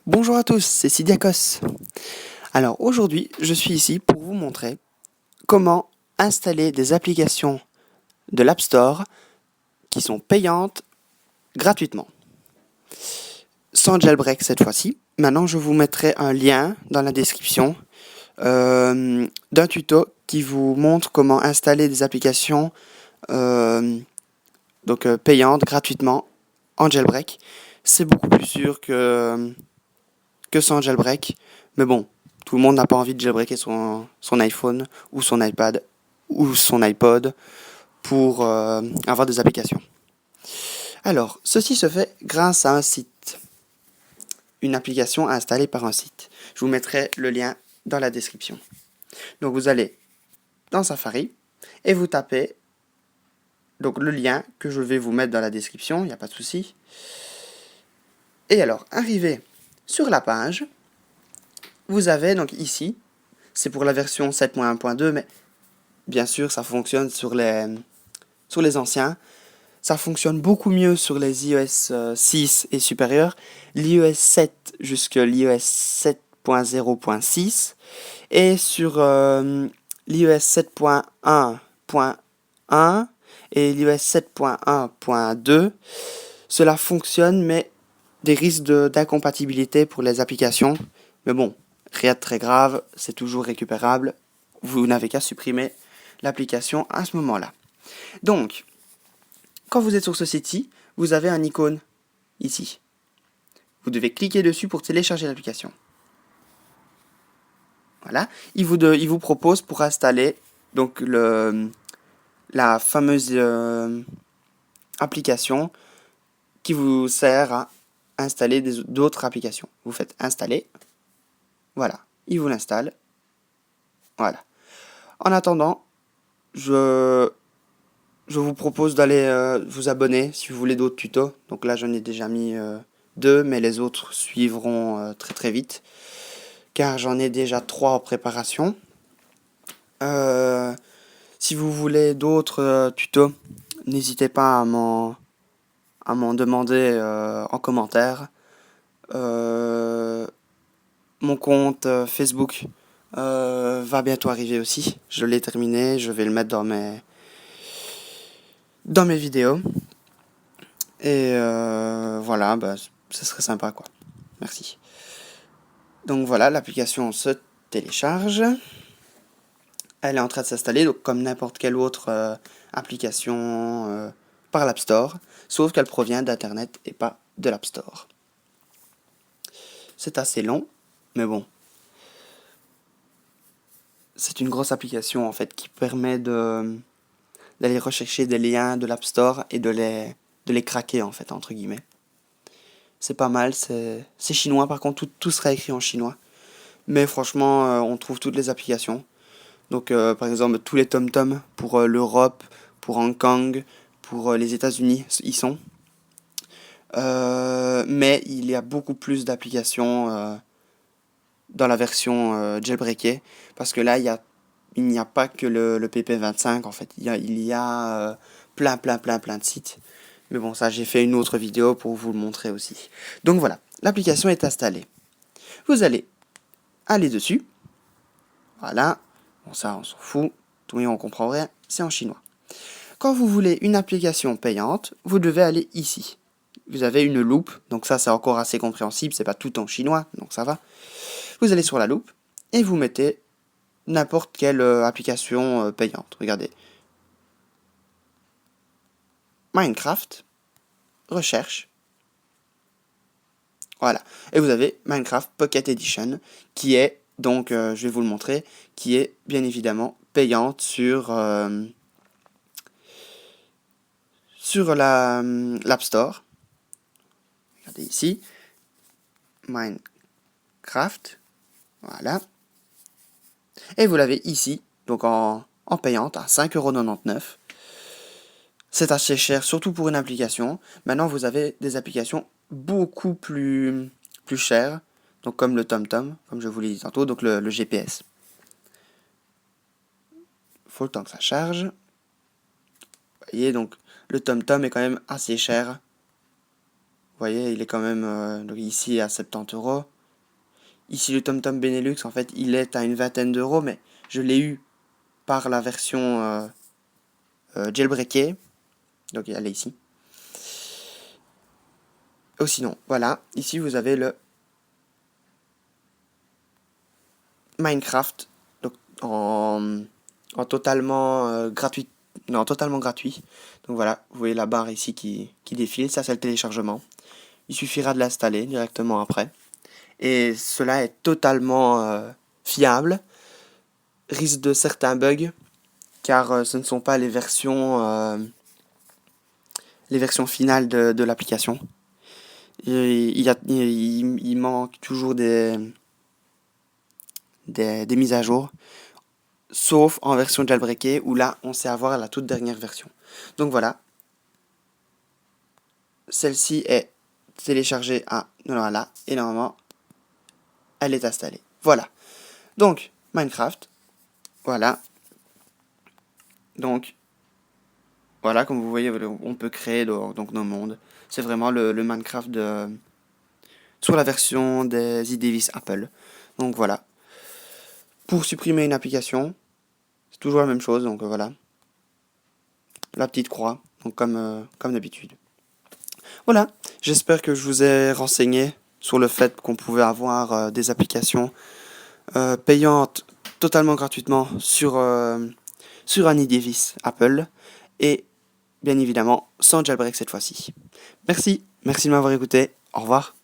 Bonjour à tous, c'est Sidiakos. Alors aujourd'hui, je suis ici pour vous montrer comment installer des applications de l'App Store qui sont payantes gratuitement. Sans jailbreak cette fois-ci. Maintenant, je vous mettrai un lien dans la description d'un tuto qui vous montre comment installer des applications payantes gratuitement en jailbreak. C'est beaucoup plus sûr que sans jailbreak. Mais bon, tout le monde n'a pas envie de jailbreaker son iPhone ou son iPad ou son iPod pour avoir des applications. Alors, ceci se fait grâce à un site, une application installée par un site. Je vous mettrai le lien dans la description. Donc vous allez dans Safari et vous tapez donc le lien que je vais vous mettre dans la description, il n'y a pas de souci. Et alors, arrivé sur la page, vous avez donc ici, c'est pour la version 7.1.2, mais bien sûr, ça fonctionne sur les anciens. Ça fonctionne beaucoup mieux sur les iOS 6 et supérieurs. L'iOS 7 jusqu'à l'iOS 7.0.6. Et sur l'iOS 7.1.1 et l'iOS 7.1.2, cela fonctionne, mais des risques d'incompatibilité pour les applications. Mais bon, rien de très grave, c'est toujours récupérable. Vous n'avez qu'à supprimer l'application à ce moment-là. Donc, quand vous êtes sur ce site-ci, vous avez un icône ici. Vous devez cliquer dessus pour télécharger l'application. Voilà. Il vous propose pour installer donc la fameuse application qui vous sert à installer d'autres applications. Vous faites installer. Voilà. Il vous l'installe. Voilà. En attendant, je vous propose d'aller vous abonner si vous voulez d'autres tutos. Donc là, j'en ai déjà mis 2, mais les autres suivront très très vite. Car j'en ai déjà 3 en préparation. Si vous voulez d'autres tutos, n'hésitez pas à m'en demander en commentaire. Mon compte Facebook va bientôt arriver aussi. Je l'ai terminé, je vais le mettre dans mes vidéos. Et voilà, bah, ce serait sympa quoi. Merci. Donc voilà, l'application se télécharge. Elle est en train de s'installer, donc comme n'importe quelle autre application par l'App Store, sauf qu'elle provient d'Internet et pas de l'App Store. C'est assez long, mais bon. C'est une grosse application en fait qui permet d'aller rechercher des liens de l'App Store et de les craquer en fait, entre guillemets. C'est pas mal, c'est chinois par contre, tout sera écrit en chinois. Mais franchement, on trouve toutes les applications. Donc par exemple tous les TomTom pour l'Europe, pour Hong Kong, pour les États-Unis, y sont. Mais il y a beaucoup plus d'applications dans la version jailbreakée, parce que là il n'y a pas que le PP25 en fait, il y a plein de sites. Mais bon, ça j'ai fait une autre vidéo pour vous le montrer aussi. Donc voilà, l'application est installée. Vous allez aller dessus. Voilà. Bon, ça, on s'en fout. Tout le monde, on comprend rien. C'est en chinois. Quand vous voulez une application payante, vous devez aller ici. Vous avez une loupe. Donc ça, c'est encore assez compréhensible. C'est pas tout en chinois. Donc ça va. Vous allez sur la loupe et vous mettez n'importe quelle application payante. Regardez. Minecraft. Recherche. Voilà. Et vous avez Minecraft Pocket Edition qui est, donc je vais vous le montrer, qui est bien évidemment payante sur l'App Store. Regardez ici. Minecraft. Voilà. Et vous l'avez ici, donc en payante, à 5,99 €. C'est assez cher, surtout pour une application. Maintenant, vous avez des applications beaucoup plus chères, donc comme le TomTom, comme je vous l'ai dit tantôt, donc le GPS. Il faut le temps que ça charge. Vous voyez, donc le TomTom est quand même assez cher. voyez, il est quand même donc ici à 70 €. Ici, le TomTom Benelux, en fait, il est à une vingtaine d'euros, mais je l'ai eu par la version jailbreakée. Donc, elle est ici. Oh, sinon, voilà. Ici, vous avez le Minecraft. Donc, en totalement gratuit. Non, totalement gratuit. Donc voilà, vous voyez la barre ici qui défile. Ça, c'est le téléchargement. Il suffira de l'installer directement après. Et cela est totalement fiable. Risque de certains bugs, car ce ne sont pas les versions finales de l'application. Il manque toujours des mises à jour, sauf en version jailbreakée, où là, on sait avoir la toute dernière version. Donc voilà, celle-ci est téléchargée à voilà, et normalement, elle est installée. Voilà. Donc, Minecraft, voilà. Donc, voilà, comme vous voyez, on peut créer donc nos mondes. C'est vraiment le Minecraft sur la version des iDevice Apple. Donc voilà. Pour supprimer une application, c'est toujours la même chose. Donc voilà. La petite croix, donc comme d'habitude. Voilà. J'espère que je vous ai renseigné sur le fait qu'on pouvait avoir des applications payantes totalement gratuitement sur un iDevice Apple. Et bien évidemment, sans jailbreak cette fois-ci. Merci de m'avoir écouté. Au revoir.